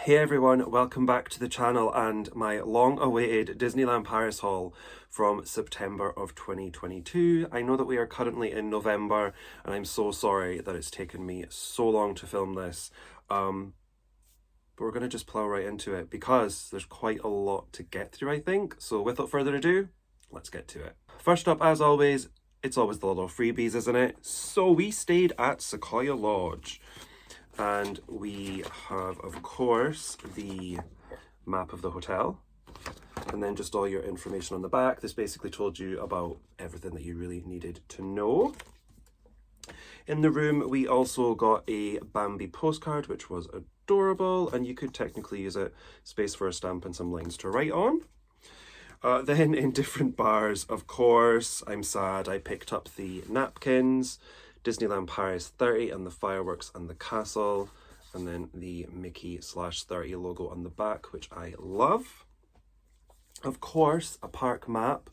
Hey everyone, welcome back to the channel and my long-awaited Disneyland Paris haul from September of 2022. I know that we are currently in November and I'm so sorry that it's taken me so long to film this. But we're going to just plow right into it because there's quite a lot to get through, I think. So without further ado, let's get to it. First up, as always, it's always the little freebies, isn't it? So we stayed at Sequoia Lodge. And we have, of course, the map of the hotel, and then just all your information on the back. This basically told you about everything that you really needed to know. In the room, we also got a Bambi postcard, which was adorable, and you could technically use it, space for a stamp and some lines to write on. Then in different bars, of course, I'm sad I picked up the napkins, Disneyland Paris 30 and the fireworks and the castle, and then the Mickey/30 logo on the back, which I love. Of course, a park map.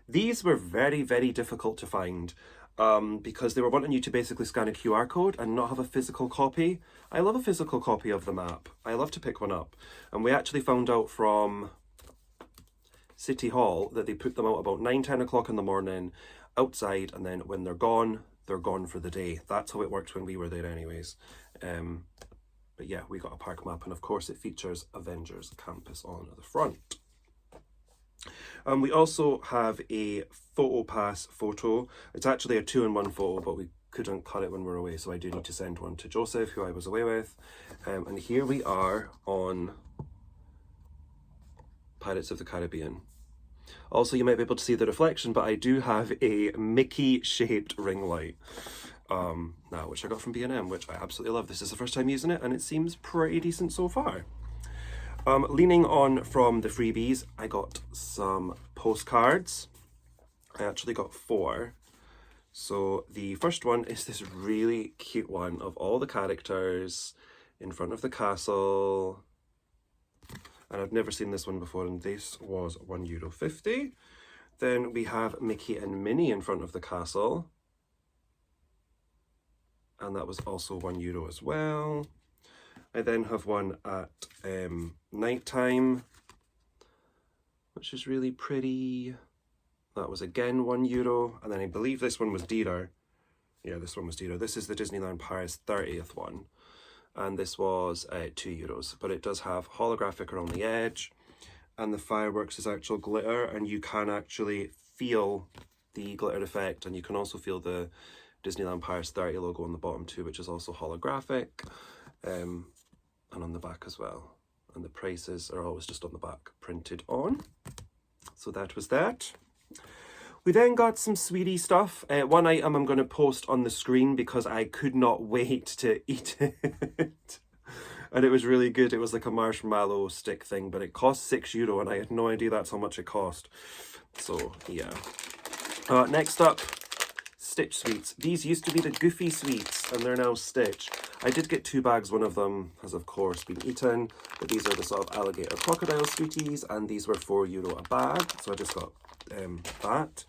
These were very, very difficult to find because they were wanting you to basically scan a QR code and not have a physical copy. I love a physical copy of the map. I love to pick one up. And we actually found out from City Hall that they put them out about 9-10 o'clock in the morning outside, and then when they're gone for the day. That's how it worked when we were there anyways. But yeah, we got a park map, and of course it features Avengers Campus on the front. We also have a photo pass photo. It's actually a 2-in-1 photo, but we couldn't cut it when we were away, so I do need to send one to Joseph, who I was away with. And here we are on Pirates of the Caribbean. Also, you might be able to see the reflection, but I do have a Mickey-shaped ring light now, which I got from B&M, which I absolutely love. This is the first time using it, and it seems pretty decent so far. Leaning on from the freebies, I got some postcards. I actually got 4. So the first one is this really cute one of all the characters in front of the castle. And I've never seen this one before, and this was €1.50. Then we have Mickey and Minnie in front of the castle, and that was also €1 as well. I then have one at nighttime, which is really pretty. That was again €1, and then I believe this one was dearer. Yeah, this one was dearer. This is the Disneyland Paris 30th one. And this was €2, but it does have holographic around the edge, and the fireworks is actual glitter, and you can actually feel the glitter effect, and you can also feel the Disneyland Paris 30 logo on the bottom too, which is also holographic, and on the back as well. And the prices are always just on the back printed on. So that was that. We then got some sweetie stuff. One item I'm going to post on the screen because I could not wait to eat it. And it was really good. It was like a marshmallow stick thing, but it cost €6 and I had no idea that's how much it cost. So yeah. Next up, Stitch sweets. These used to be the Goofy sweets and they're now Stitch. I did get 2 bags. One of them has of course been eaten, but these are the sort of alligator crocodile sweeties, and these were €4 a bag. So I just got that.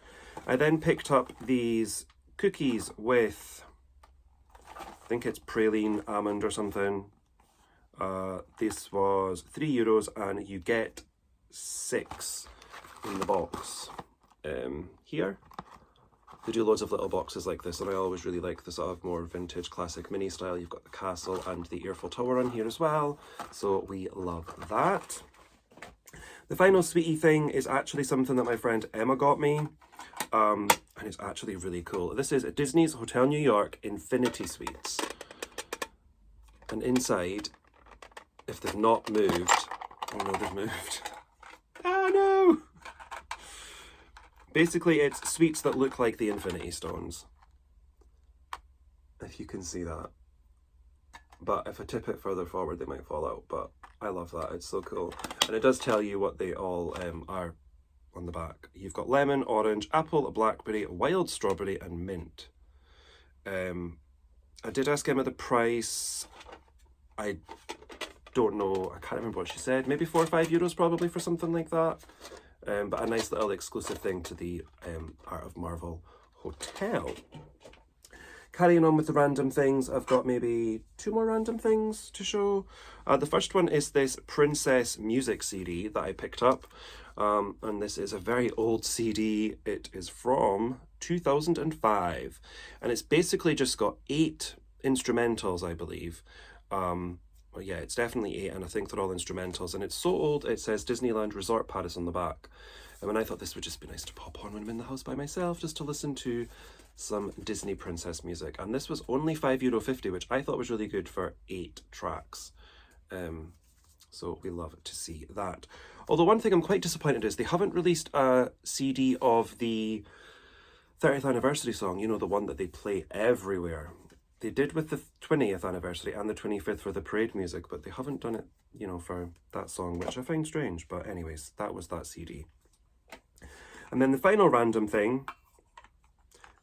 I then picked up these cookies with, I think it's praline almond or something. This was €3 and you get 6 in the box. Here they do loads of little boxes like this, and I always really like the sort of more vintage classic mini style. You've got the castle and the Eiffel Tower on here as well, so we love that. The final sweetie thing is actually something that my friend Emma got me, and it's actually really cool. This is Disney's Hotel New York Infinity Suites, and inside, if they've not moved, oh no, they've moved. Oh no! Basically, it's suites that look like the Infinity Stones, if you can see that. But if I tip it further forward, they might fall out, but I love that. It's so cool. And it does tell you what they all are on the back. You've got lemon, orange, apple, blackberry, wild strawberry, and mint. I did ask Emma the price. I don't know. I can't remember what she said. Maybe €4 or €5 probably for something like that. But a nice little exclusive thing to the Art of Marvel Hotel. carrying on with the random things, I've got maybe 2 more random things to show. The first one is this Princess music CD that I picked up. And this is a very old CD. It is from 2005. And it's basically just got 8 instrumentals, I believe. Well, yeah, it's definitely 8, and I think they're all instrumentals. And it's so old, it says Disneyland Resort Paris on the back. And I thought this would just be nice to pop on when I'm in the house by myself, just to listen to some Disney princess music. And this was only €5.50, which I thought was really good for 8 tracks. So we love to see that. Although one thing I'm quite disappointed is they haven't released a CD of the 30th anniversary song, you know, the one that they play everywhere. They did with the 20th anniversary and the 25th for the parade music, but they haven't done it, you know, for that song, which I find strange. But anyways, that was that CD. And then the final random thing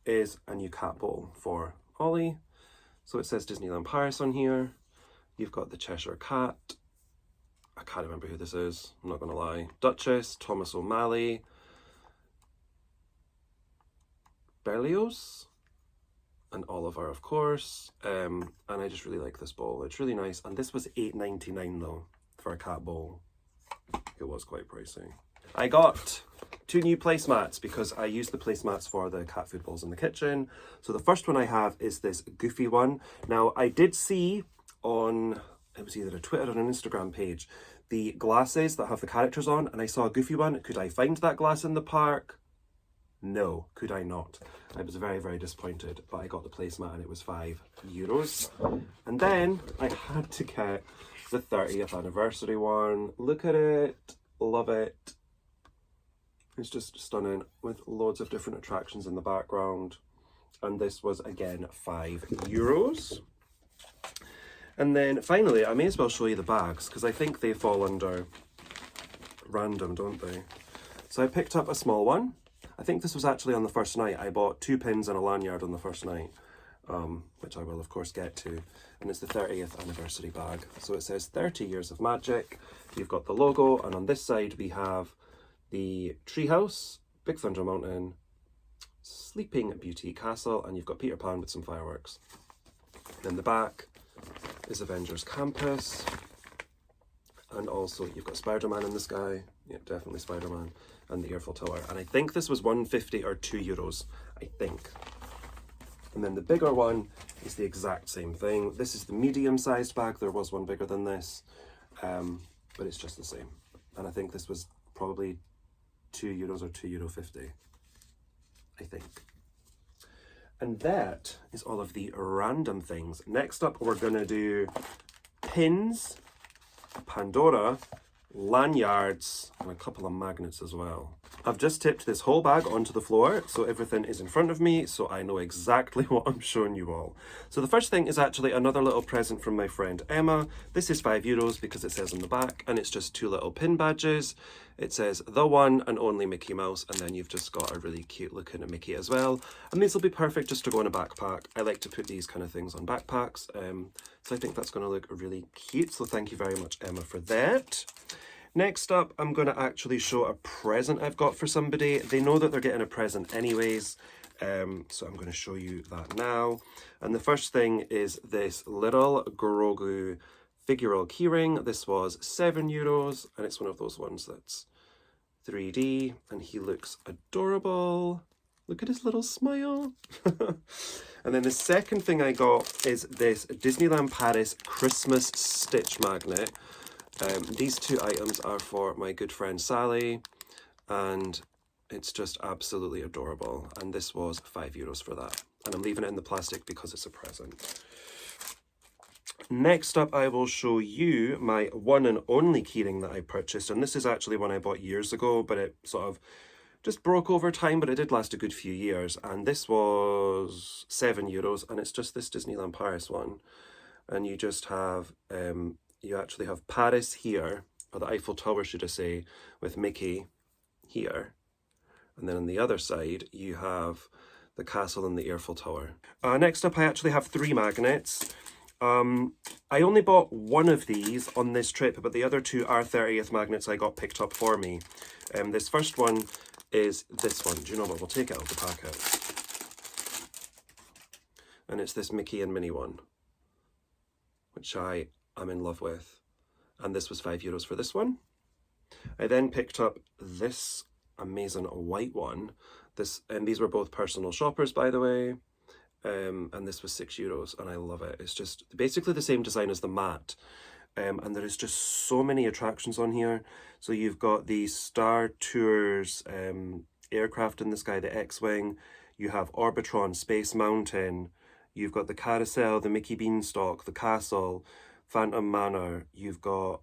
is a new cat bowl for Ollie. So it says Disneyland Paris on here. You've got the Cheshire Cat. I can't remember who this is, I'm not going to lie. Duchess, Thomas O'Malley, Berlioz, and Oliver, of course. And I just really like this bowl. It's really nice. And this was $8.99 though for a cat bowl. It was quite pricey. I got 2 new placemats because I use the placemats for the cat food bowls in the kitchen. So the first one I have is this Goofy one. Now I did see on, it was either a Twitter or an Instagram page, the glasses that have the characters on, and I saw a Goofy one. Could I find that glass in the park? No, could I not? I was very, very disappointed, but I got the placemat and it was €5. And then I had to get the 30th anniversary one. Look at it, love it. It's just stunning with loads of different attractions in the background. And this was again €5. And then finally, I may as well show you the bags because I think they fall under random, don't they? So I picked up a small one. I think this was actually on the first night. I bought 2 pins and a lanyard on the first night, which I will of course get to. And it's the 30th anniversary bag. So it says 30 years of magic. You've got the logo, and on this side we have the Treehouse, Big Thunder Mountain, Sleeping Beauty Castle, and you've got Peter Pan with some fireworks. Then the back is Avengers Campus, and also you've got Spider-Man in the sky. Yeah, definitely Spider-Man, and the Eiffel Tower. And I think this was $1.50 or €2, I think. And then the bigger one is the exact same thing. This is the medium-sized bag. There was one bigger than this, but it's just the same. And I think this was probably €2 or €2.50, I think. And that is all of the random things. Next up, we're gonna do pins, Pandora, lanyards, and a couple of magnets as well. I've just tipped this whole bag onto the floor, so everything is in front of me, so I know exactly what I'm showing you all. So the first thing is actually another little present from my friend Emma. This is €5 because it says on the back, and it's just 2 little pin badges. It says the one and only Mickey Mouse, and then you've just got a really cute looking Mickey as well. And these will be perfect just to go in a backpack. I like to put these kind of things on backpacks, so I think that's going to look really cute. So thank you very much, Emma, for that. Next up, I'm going to actually show a present I've got for somebody. They know that they're getting a present anyways, so I'm going to show you that now. And the first thing is this little Grogu figural keyring. This was €7, and it's one of those ones that's 3D, and he looks adorable. Look at his little smile. And then the second thing I got is this Disneyland Paris Christmas stitch magnet. These 2 items are for my good friend Sally, and it's just absolutely adorable. And this was €5 for that. And I'm leaving it in the plastic because it's a present. Next up, I will show you my one and only keyring that I purchased. And this is actually one I bought years ago, but it sort of just broke over time, but it did last a good few years. And this was €7, and it's just this Disneyland Paris one. And you just have, you actually have Paris here, or the Eiffel Tower, should I say, with Mickey here. And then on the other side, you have the castle and the Eiffel Tower. Next up, I actually have 3 magnets. I only bought one of these on this trip, but the other 2 are 30th magnets I got picked up for me. This first one is this one. Do you know what? We'll take it out of the packet. and it's this Mickey and Minnie one, which I am in love with. And this was €5 for this one. I then picked up this amazing white one. And these were both personal shoppers, by the way. And this was €6, and I love it. It's just basically the same design as the mat. And there is just so many attractions on here. So you've got the Star Tours aircraft in the sky, the X-Wing. You have Orbitron, Space Mountain. You've got the Carousel, the Mickey Beanstalk, the Castle, Phantom Manor. You've got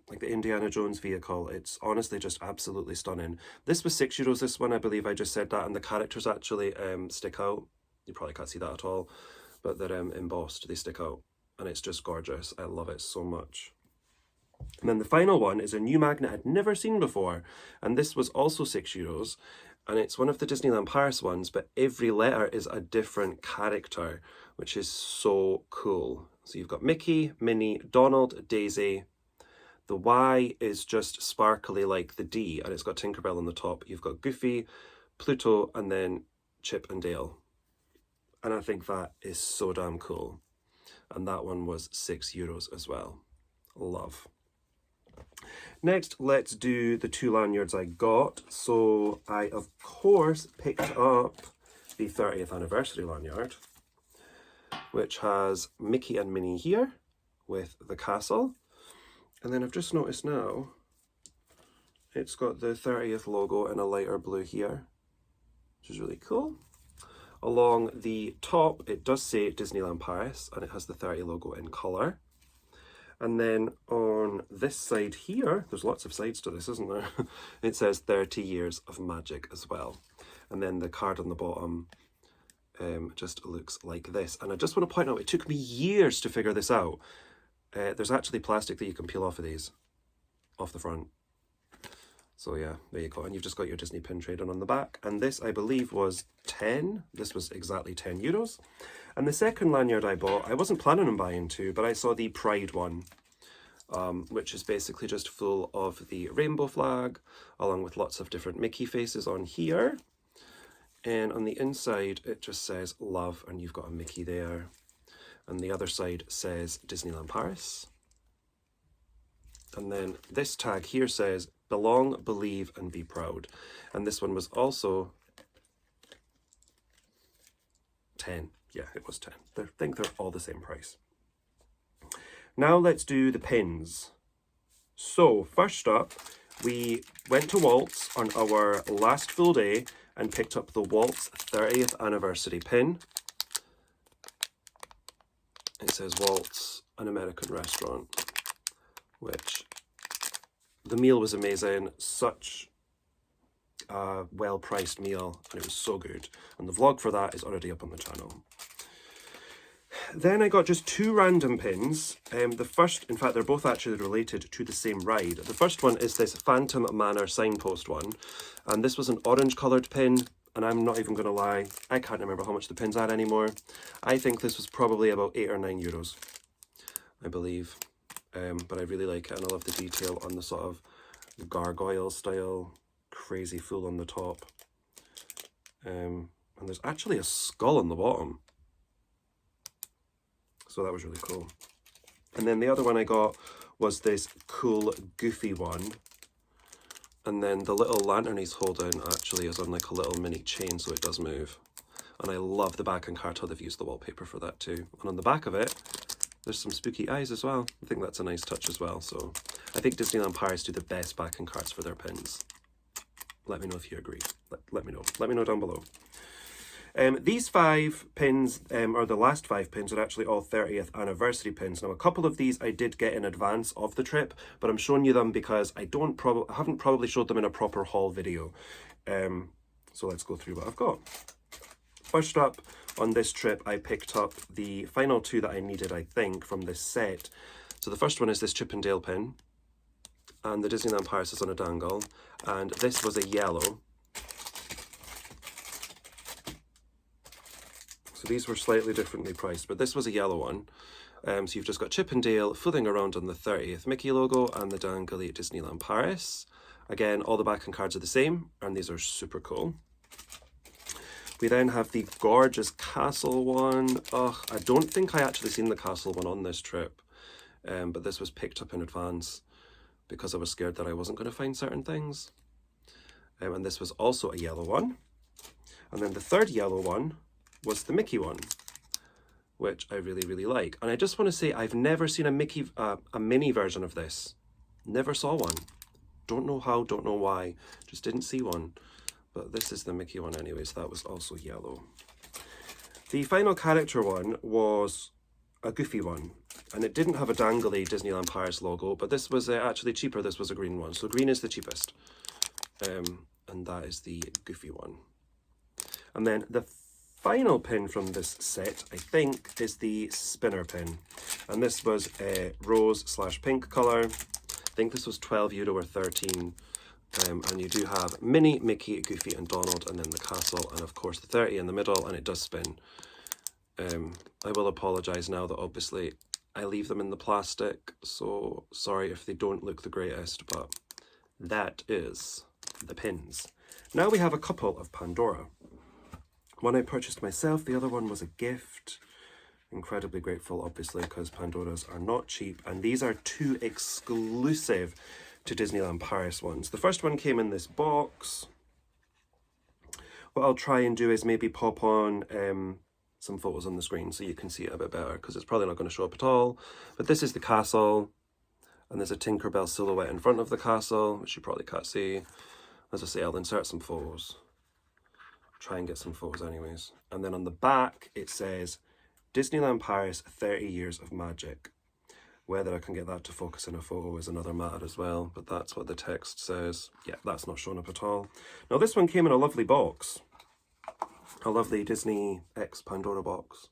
like the Indiana Jones vehicle. It's honestly just absolutely stunning. This was €6, this one, I believe I just said that, and the characters actually stick out. You probably can't see that at all, but they're embossed, they stick out, and it's just gorgeous. I love it so much. And then the final one is a new magnet I'd never seen before, and this was also €6, and it's one of the Disneyland Paris ones, but every letter is a different character, which is so cool. So you've got Mickey, Minnie, Donald, Daisy. The Y is just sparkly like the D, and it's got Tinkerbell on the top. You've got Goofy, Pluto, and then Chip and Dale. And I think that is so damn cool. And that one was €6 as well. Love. Next, let's do the 2 lanyards I got. So I, of course, picked up the 30th anniversary lanyard, which has Mickey and Minnie here with the castle. And then I've just noticed now, it's got the 30th logo in a lighter blue here, which is really cool. Along the top, it does say Disneyland Paris, and it has the 30 logo in colour. And then on this side here, there's lots of sides to this, isn't there? It says 30 years of magic as well. And then the card on the bottom just looks like this. And I just want to point out, it took me years to figure this out. There's actually plastic that you can peel off of these, off the front. So yeah, there you go. And you've just got your Disney pin trading on the back. And this, I believe, was 10. This was exactly €10. And the second lanyard I bought, I wasn't planning on buying 2, but I saw the Pride one, which is basically just full of the rainbow flag, along with lots of different Mickey faces on here. And on the inside, it just says love, and you've got a Mickey there. And the other side says Disneyland Paris. And then this tag here says belong, believe, and be proud. And this one was also 10. Yeah, it was 10. I think they're all the same price. Now let's do the pins. So first up, we went to Waltz on our last full day and picked up the Waltz 30th anniversary pin. It says Waltz, an American restaurant, which the meal was amazing. Such a well-priced meal, and it was so good. And the vlog for that is already up on the channel. Then I got just 2 random pins. The first, in fact, they're both actually related to the same ride. The first one is this Phantom Manor signpost one, and this was an orange coloured pin. And I'm not even going to lie, I can't remember how much the pins are anymore. I think this was probably about €8 or €9, I believe. But I really like it, and I love the detail on the sort of gargoyle style, crazy fool on the top. And there's actually a skull on the bottom. So that was really cool. And then the other one I got was this cool, goofy one. And then the little lantern he's holding actually is on like a little mini chain, so it does move. And I love the back and card how they've used the wallpaper for that too. And on the back of it, there's some spooky eyes as well. I think that's a nice touch as well. So I think Disneyland Paris do the best back and cards for their pins. Let me know if you agree. Let me know. Let me know down below. These 5 pins, or the last 5 pins, are actually all 30th anniversary pins. Now, a couple of these I did get in advance of the trip, but I'm showing you them because I haven't probably showed them in a proper haul video. So let's go through what I've got. First up, on this trip, I picked up the final 2 that I needed, I think, from this set. So the first one is this Chip and Dale pin, and the Disneyland Paris is on a dangle, and this was a yellow. So these were slightly differently priced, but this was a yellow one. So you've just got Chip and Dale fooling around on the 30th Mickey logo and the dangly Disneyland Paris. Again, all the back and cards are the same, and these are super cool. We then have the gorgeous castle one. Ugh, I don't think I actually seen the castle one on this trip, but this was picked up in advance because I was scared that I wasn't going to find certain things. And this was also a yellow one. And then the third yellow one was the Mickey one, which I really, really like. And I just want to say I've never seen a mini version of this. Never saw one. Don't know how, don't know why. Just didn't see one. But this is the Mickey one anyway, so that was also yellow. The final character one was a Goofy one. And it didn't have a dangly Disneyland Paris logo, but this was actually cheaper. This was a green one. So green is the cheapest. And that is the Goofy one. And then the final pin from this set, I think, is the spinner pin. And this was a rose/pink colour. I think this was €12 or 13. And you do have Minnie, Mickey, Goofy and Donald, and then the castle, and of course the 30 in the middle, and it does spin. I will apologise now that obviously I leave them in the plastic, so sorry if they don't look the greatest, but that is the pins. Now we have a couple of Pandora. One I purchased myself, the other one was a gift. Incredibly grateful, obviously, because Pandoras are not cheap, and these are two exclusive to Disneyland Paris ones. The first one came in this box. What I'll try and do is maybe pop on some photos on the screen so you can see it a bit better, because it's probably not going to show up at all. But this is the castle, and there's a Tinkerbell silhouette in front of the castle, which you probably can't see. As I say, I'll insert some photos. Try and get some photos anyways. And then on the back, it says, Disneyland Paris, 30 years of magic. Whether I can get that to focus in a photo is another matter as well, but that's what the text says. Yeah, that's not shown up at all. Now this one came in a lovely box. A lovely Disney X Pandora box.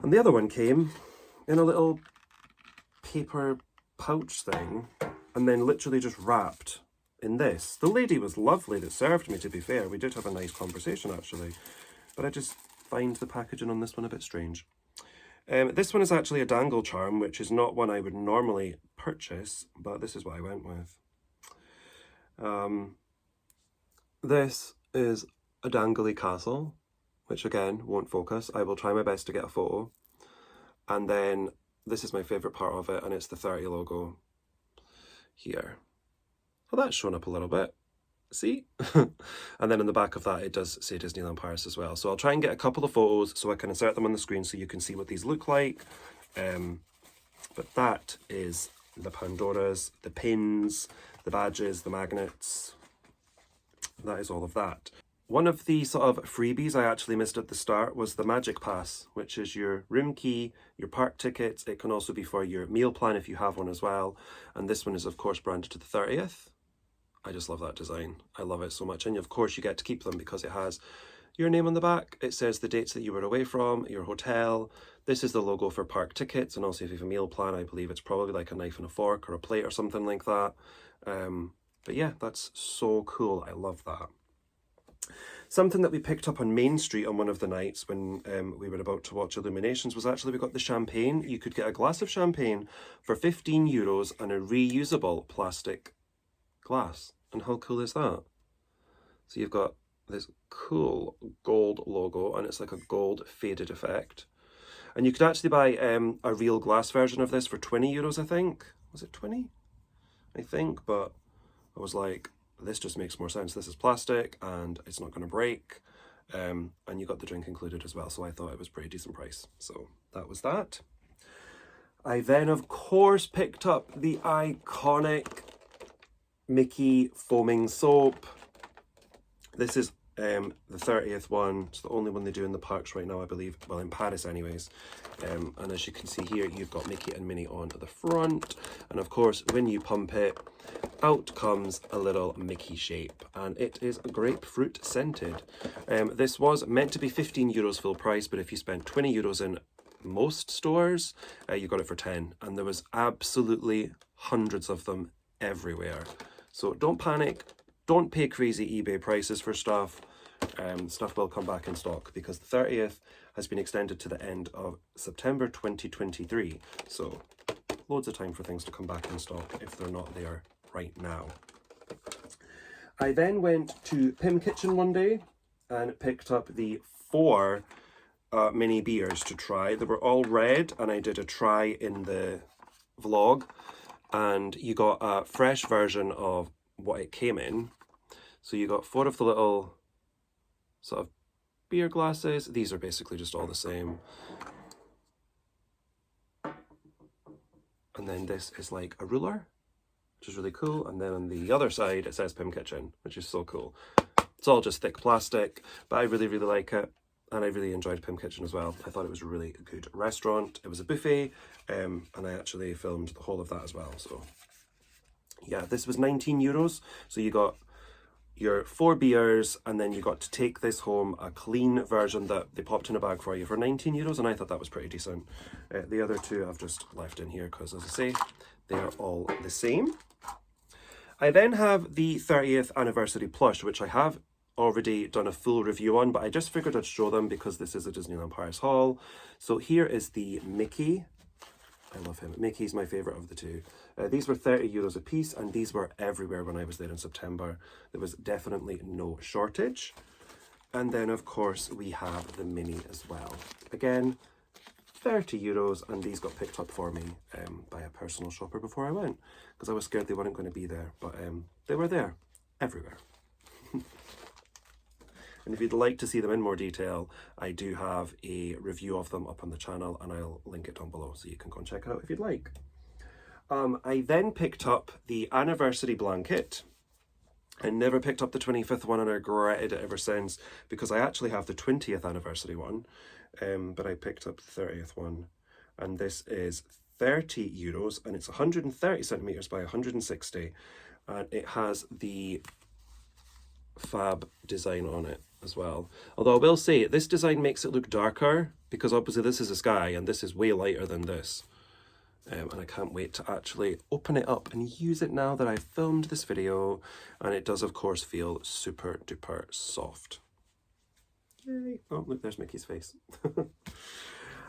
And the other one came in a little paper pouch thing, and then literally just wrapped in this. The lady was lovely that served me, to be fair. We did have a nice conversation actually, but I just find the packaging on this one a bit strange. This one is actually a dangle charm, which is not one I would normally purchase, but this is what I went with. This is a dangly castle, which again won't focus. I will try my best to get a photo. And then this is my favourite part of it, and it's the 30 logo here. Well, that's shown up a little bit. See? And then in the back of that it does say Disneyland Paris as well. So I'll try and get a couple of photos so I can insert them on the screen so you can see what these look like. But that is the Pandoras, the pins, the badges, the magnets. That is all of that. One of the sort of freebies I actually missed at the start was the Magic Pass, which is your room key, your park tickets. It can also be for your meal plan if you have one as well. And this one is of course branded to the 30th. I just love that design. I love it so much. And of course you get to keep them because it has your name on the back. It says the dates that you were away from, your hotel. This is the logo for park tickets. And also if you have a meal plan, I believe it's probably like a knife and a fork or a plate or something like that. But yeah, that's so cool. I love that. Something that we picked up on Main Street on one of the nights when we were about to watch Illuminations was actually we got the champagne. You could get a glass of champagne for €15 and a reusable plastic glass. And how cool is that? So you've got this cool gold logo, and it's like a gold faded effect. And you could actually buy a real glass version of this for €20, I think. Was it 20? I think, but I was like, this just makes more sense. This is plastic and it's not going to break. And you got the drink included as well. So I thought it was a pretty decent price. So that was that. I then, of course, picked up the iconic Mickey foaming soap. This is the 30th one. It's the only one they do in the parks right now, I believe. Well, in Paris anyways. And as you can see here, you've got Mickey and Minnie on the front. And of course, when you pump it, out comes a little Mickey shape. And it is grapefruit scented. This was meant to be €15 full price, but if you spent €20 in most stores, you got it for 10. And there was absolutely hundreds of them everywhere. So don't panic. Don't pay crazy eBay prices for stuff. Stuff will come back in stock because the 30th has been extended to the end of September 2023. So loads of time for things to come back in stock if they're not there right now. I then went to Pim Kitchen one day and picked up the 4 mini beers to try. They were all red, and I did a try in the vlog, and you got a fresh version of what it came in. So you got 4 of the little sort of beer glasses. These are basically just all the same. And then this is like a ruler, which is really cool. And then on the other side, it says Pim Kitchen, which is so cool. It's all just thick plastic, but I really, really like it. And I really enjoyed Pim Kitchen as well. I thought it was a really good restaurant. It was a buffet, and I actually filmed the whole of that as well. So yeah, this was €19. So you got your 4 beers, and then you got to take this home, a clean version that they popped in a bag for you for €19, and I thought that was pretty decent. The other 2 I've just left in here because, as I say, they are all the same. I then have the 30th anniversary plush, which I have already done a full review on, but I just figured I'd show them because this is a Disneyland Paris haul. So here is the Mickey. I love him. Mickey's my favourite of the 2. These were €30 a piece, and these were everywhere when I was there in September. There was definitely no shortage. And then, of course, we have the mini as well. Again, €30, and these got picked up for me by a personal shopper before I went, because I was scared they weren't going to be there, but they were there, everywhere. And if you'd like to see them in more detail, I do have a review of them up on the channel, and I'll link it down below so you can go and check it out if you'd like. I then picked up the anniversary blanket. I never picked up the 25th one, and I regretted it ever since, because I actually have the 20th anniversary one, but I picked up the 30th one. And this is €30, and it's 130 centimeters by 160, and it has the fab design on it as well. Although I will say, this design makes it look darker, because obviously this is a sky and this is way lighter than this. And I can't wait to actually open it up and use it now that I've filmed this video. And it does, of course, feel super duper soft. Yay. Oh, look, there's Mickey's face.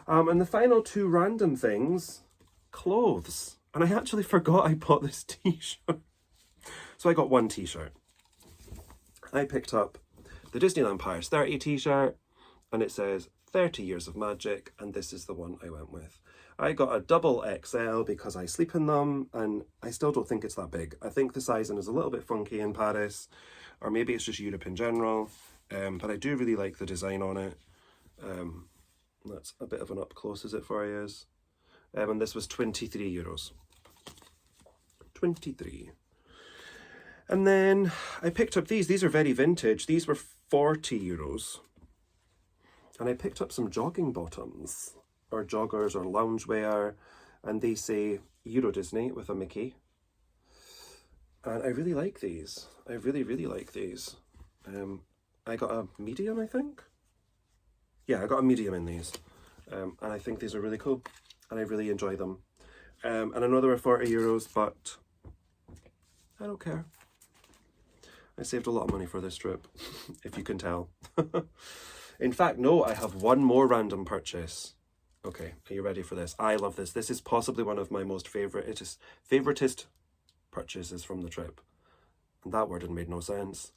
And the final 2 random things, clothes. And I actually forgot I bought this t-shirt. So I got 1 t-shirt. I picked up the Disneyland Paris 30 t-shirt, and it says 30 years of magic, and this is the one I went with. I got a double XL because I sleep in them, and I still don't think it's that big. I think the sizing is a little bit funky in Paris, or maybe it's just Europe in general, but I do really like the design on it. That's a bit of an up close, is it for you? And this was €23. 23. And then I picked up these. These are very vintage. These were €40. And I picked up some jogging bottoms, or joggers, or loungewear, and they say Euro Disney with a Mickey. And I really like these. I really, really like these. I got a medium, I think. Yeah, I got a medium in these. And I think these are really cool, and I really enjoy them. And I know they were €40, but I don't care. I saved a lot of money for this trip, if you can tell. In fact, no, I have one more random purchase. Okay, are you ready for this? I love this. This is possibly one of my most favoritist purchases from the trip. And that word had made no sense.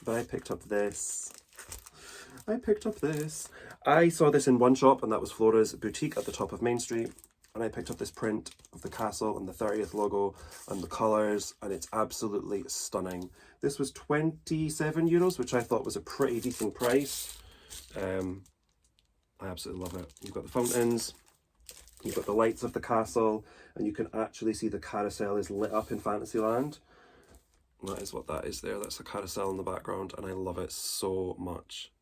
But I picked up this. I saw this in one shop, and that was Flora's Boutique at the top of Main Street. And I picked up this print of the castle and the 30th logo and the colours, and it's absolutely stunning. This was €27, which I thought was a pretty decent price. I absolutely love it. You've got the fountains, you've got the lights of the castle, and you can actually see the carousel is lit up in Fantasyland. And that is what that is there. That's a carousel in the background, and I love it so much.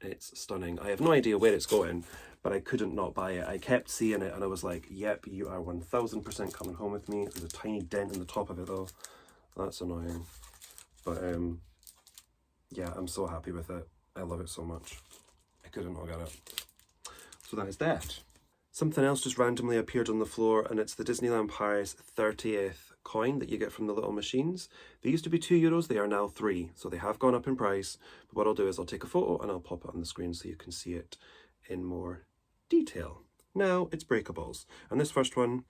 It's stunning. I have no idea where it's going, but I couldn't not buy it. I kept seeing it, and I was like, yep, you are 1000% coming home with me. There's a tiny dent in the top of it, though. That's annoying. But, yeah, I'm so happy with it. I love it so much. I couldn't not get it. So that is that. Something else just randomly appeared on the floor, and it's the Disneyland Paris 30th coin that you get from the little machines. They used to be €2, they are now €3, so they have gone up in price. But what I'll do is I'll take a photo and I'll pop it on the screen so you can see it in more detail. Now it's breakables, and this first one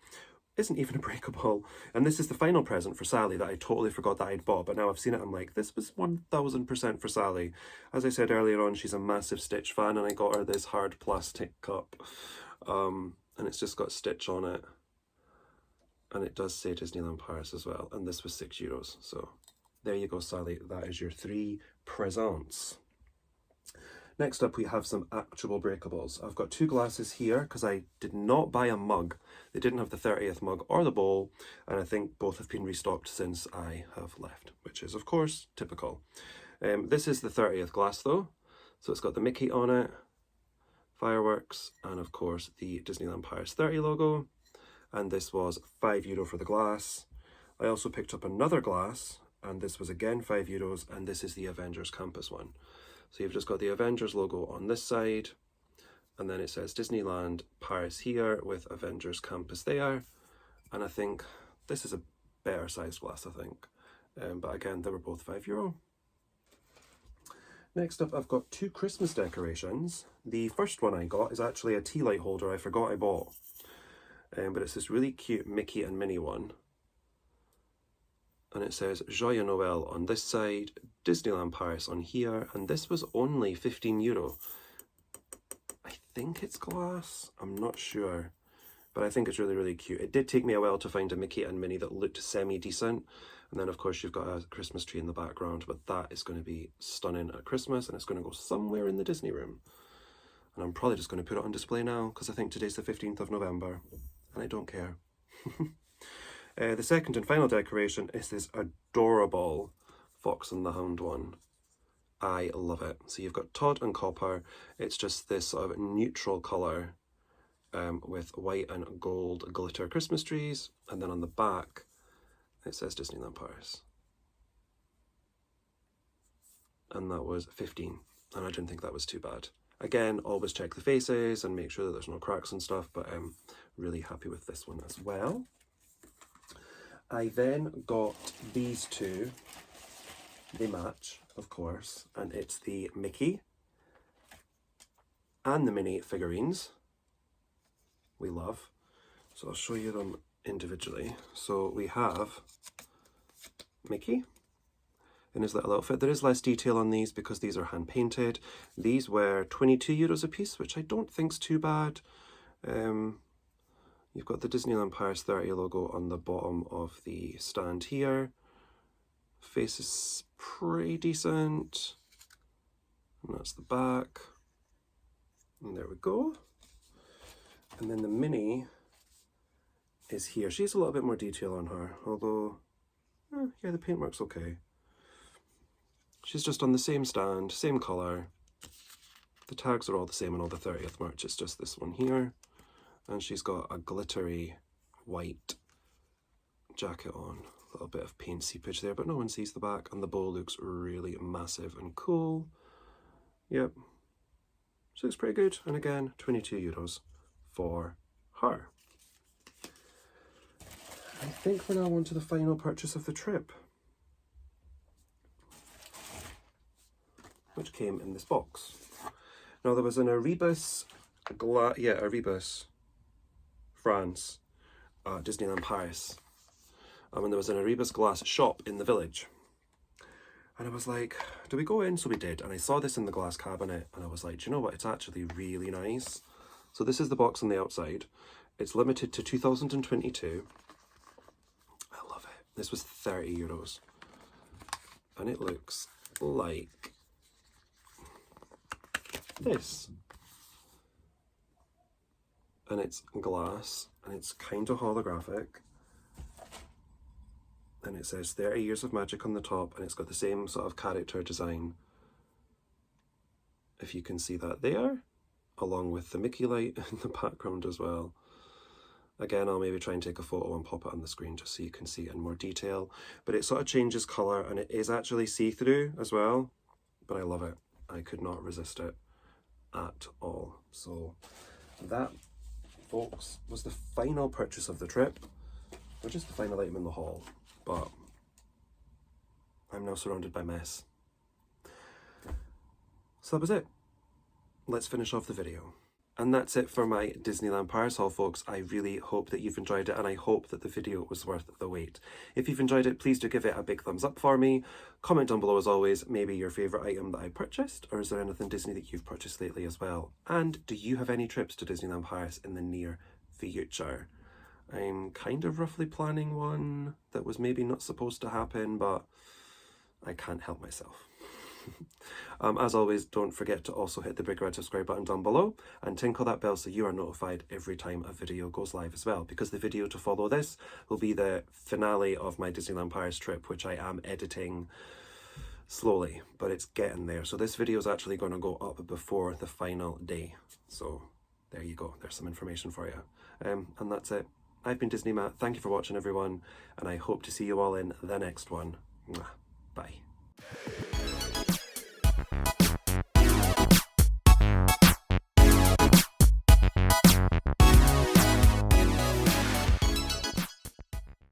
isn't even a breakable. And this is the final present for Sally that I totally forgot that I'd bought, but now I've seen it, I'm like, this was 1000% for Sally. As I said earlier on, she's a massive Stitch fan, and I got her this hard plastic cup. And it's just got Stitch on it. And it does say Disneyland Paris as well. And this was €6. So there you go, Sally. That is your 3 presents. Next up, we have some actual breakables. I've got 2 glasses here because I did not buy a mug. They didn't have the 30th mug or the bowl, and I think both have been restocked since I have left, which is, of course, typical. This is the 30th glass, though. So it's got the Mickey on it, fireworks, and, of course, the Disneyland Paris 30 logo. And this was €5 for the glass. I also picked up another glass, and this was again €5, and this is the Avengers Campus one. So you've just got the Avengers logo on this side, and then it says Disneyland Paris here with Avengers Campus there. And I think this is a better sized glass, I think. But again, they were both €5. Next up, I've got 2 Christmas decorations. The first one I got is actually a tea light holder I forgot I bought. But it's this really cute Mickey and Minnie one. And it says Joyeux Noël on this side, Disneyland Paris on here, and this was only €15. I think it's glass, I'm not sure, but I think it's really, really cute. It did take me a while to find a Mickey and Minnie that looked semi-decent, and then of course you've got a Christmas tree in the background, but that is going to be stunning at Christmas, and it's going to go somewhere in the Disney room. And I'm probably just going to put it on display now, because I think today's the 15th of November, and I don't care. The second and final decoration is this adorable Fox and the Hound one. I love it. So you've got Todd and Copper. It's just this sort of neutral colour with white and gold glitter Christmas trees. And then on the back, it says Disneyland Paris. And that was 15. And I didn't think that was too bad. Again, always check the faces and make sure that there's no cracks and stuff, but I'm really happy with this one as well. I then got these 2. They match, of course, and it's the Mickey and the Minnie figurines. We love. So I'll show you them individually. So we have Mickey in his little outfit. There is less detail on these because these are hand painted. These were €22 a piece, which I don't think's too bad. You've got the Disneyland Paris 30 logo on the bottom of the stand here. Face is pretty decent. And that's the back. And there we go. And then the Minnie is here. She has a little bit more detail on her, although, yeah, the paintwork's okay. She's just on the same stand, same colour. The tags are all the same on all the 30th merch, it's just this one here. And she's got a glittery white jacket on. A little bit of paint seepage there, but no one sees the back. And the bow looks really massive and cool. Yep. She looks pretty good. And again, €22 for her. I think we're now on to the final purchase of the trip, which came in this box. Now there was an Erebus Erebus France at Disneyland Paris. And there was an Erebus glass shop in the village. And I was like, do we go in? So we did. And I saw this in the glass cabinet and I was like, do you know what? It's actually really nice. So this is the box on the outside. It's limited to 2022. I love it. This was €30. And it looks like this. And it's glass and it's kind of holographic. And it says 30 Years of Magic on the top, and it's got the same sort of character design, if you can see that there, along with the Mickey light in the background as well. Again, I'll maybe try and take a photo and pop it on the screen just so you can see it in more detail. But it sort of changes colour and it is actually see-through as well, but I love it. I could not resist it at all. So that, folks, was the final purchase of the trip, which is the final item in the haul. But I'm now surrounded by mess. So that was it. Let's finish off the video. And that's it for my Disneyland Paris haul, folks. I really hope that you've enjoyed it, and I hope that the video was worth the wait. If you've enjoyed it, please do give it a big thumbs up for me. Comment down below as always, maybe your favourite item that I purchased, or is there anything Disney that you've purchased lately as well? And do you have any trips to Disneyland Paris in the near future? I'm kind of roughly planning one that was maybe not supposed to happen, but I can't help myself. As always, don't forget to also hit the big red subscribe button down below and tinkle that bell so you are notified every time a video goes live as well, because the video to follow this will be the finale of my Disneyland Paris trip, which I am editing slowly, but it's getting there. So this video is actually going to go up before the final day. So there you go, there's some information for you. And that's it. I've been Disney Matt, thank you for watching everyone, and I hope to see you all in the next one. Mwah.